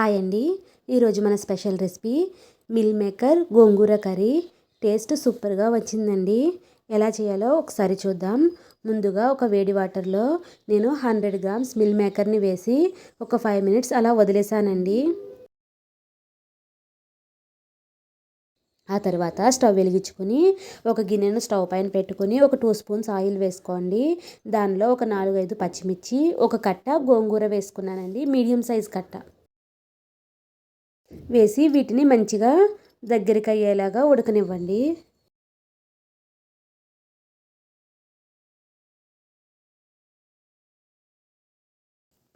Hi అండి. ఈరోజు మన స్పెషల్ రెసిపీ మిల్ మేకర్ గోంగూర కర్రీ. టేస్ట్ సూపర్గా వచ్చిందండి. ఎలా చేయాలో ఒకసారి చూద్దాం. ముందుగా ఒక వేడి వాటర్లో నేను 100 గ్రామ్స్ మిల్ మేకర్ని వేసి ఒక 5 మినిట్స్ అలా వదిలేసానండి. ఆ తర్వాత స్టవ్ వెలిగించుకొని ఒక గిన్నెను స్టవ్ పైన పెట్టుకొని ఒక 2 స్పూన్స్ ఆయిల్ వేసుకోండి. దానిలో ఒక 4-5 పచ్చిమిర్చి, ఒక కట్ట గోంగూర వేసుకున్నానండి, మీడియం సైజ్ కట్ట వేసి వీటిని మంచిగా దగ్గరికి అయ్యేలాగా ఉడకనివ్వండి.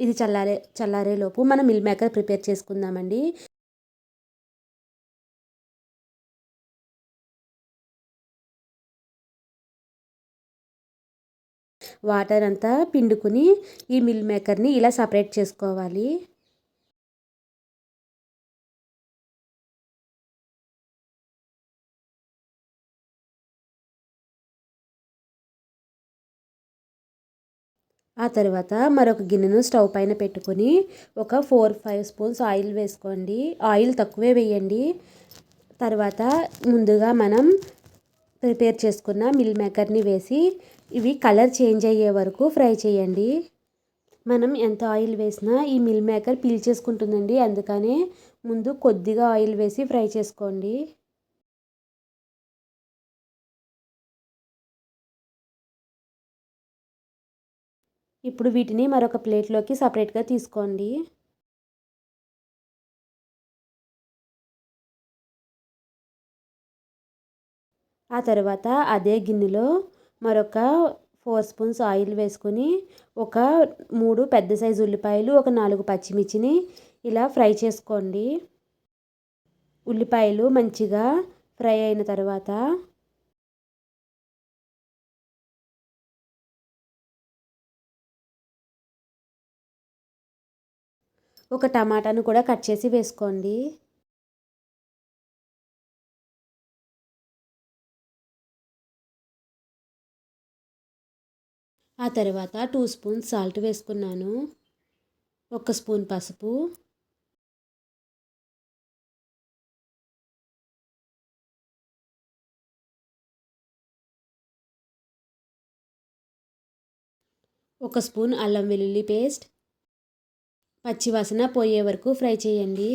ఇది చల్లారేలోపు మనం మిల్ మేకర్ ప్రిపేర్ చేసుకుందామండి. వాటర్ అంతా పిండుకుని ఈ మిల్ మేకర్ని ఇలా సపరేట్ చేసుకోవాలి. ఆ తర్వాత మరొక గిన్నెను స్టవ్ పైన పెట్టుకొని ఒక 4-5 స్పూన్స్ ఆయిల్ వేసుకోండి. ఆయిల్ తక్కువే వేయండి. తర్వాత ముందుగా మనం ప్రిపేర్ చేసుకున్న మిల్ మేకర్ని వేసి ఇవి కలర్ చేంజ్ అయ్యే వరకు ఫ్రై చేయండి. మనం ఎంత ఆయిల్ వేసినా ఈ మిల్ మేకర్ పీల్చేసుకుంటుందండి. అందుకనే ముందు కొద్దిగా ఆయిల్ వేసి ఫ్రై చేసుకోండి. ఇప్పుడు వీటిని మరొక ప్లేట్లోకి సపరేట్గా తీసుకోండి. ఆ తర్వాత అదే గిన్నెలో మరొక 4 స్పూన్స్ ఆయిల్ వేసుకొని ఒక 3 పెద్ద సైజు ఉల్లిపాయలు, ఒక 4 పచ్చిమిర్చిని ఇలా ఫ్రై చేసుకోండి. ఉల్లిపాయలు మంచిగా ఫ్రై అయిన తర్వాత ఒక టమాటాను కూడా కట్ చేసి వేసుకోండి. ఆ తర్వాత 2 స్పూన్స్ సాల్ట్ వేసుకున్నాను. 1 స్పూన్ పసుపు, ఒక స్పూన్ అల్లం వెల్లుల్లి పేస్ట్. పచ్చివాసన పోయే వరకు ఫ్రై చేయండి.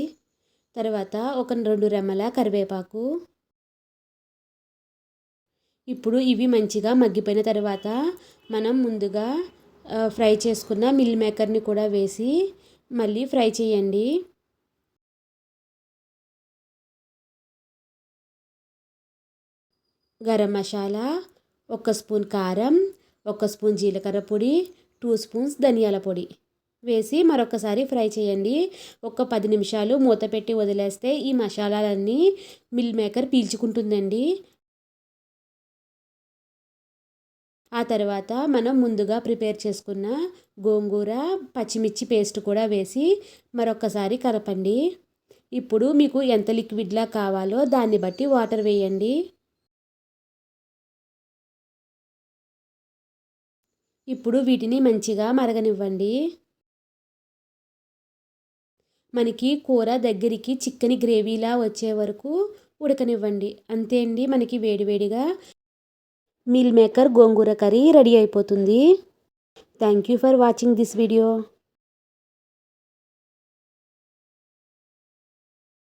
తర్వాత ఒక 2 రెమ్మల కరివేపాకు. ఇప్పుడు ఇవి మంచిగా మగ్గిపోయిన తర్వాత మనం ముందుగా ఫ్రై చేసుకున్న మిల్ మేకర్ని కూడా వేసి మళ్ళీ ఫ్రై చేయండి. గరం మసాలా, 1 స్పూన్ కారం, 1 స్పూన్ జీలకర్ర పొడి, 2 స్పూన్స్ ధనియాల పొడి వేసి మరొకసారి ఫ్రై చేయండి. ఒక 10 నిమిషాలు మూత పెట్టి వదిలేస్తే ఈ మసాలాలన్నీ మిల్ మేకర్ పీల్చుకుంటుందండి. ఆ తర్వాత మనం ముందుగా ప్రిపేర్ చేసుకున్న గోంగూర, పచ్చిమిర్చి పేస్ట్ కూడా వేసి మరొకసారి కలపండి. ఇప్పుడు మీకు ఎంత లిక్విడ్లా కావాలో దాన్ని బట్టి వాటర్ వేయండి. ఇప్పుడు వీటిని మంచిగా మరగనివ్వండి. మనకి కూర దగ్గరికి చిక్కని గ్రేవీలా వచ్చే వరకు ఉడకనివ్వండి. అంతే అండి, మనకి వేడివేడిగా మిల్ మేకర్ గోంగూర కర్రీ రెడీ అయిపోతుంది. Thank you for watching this video.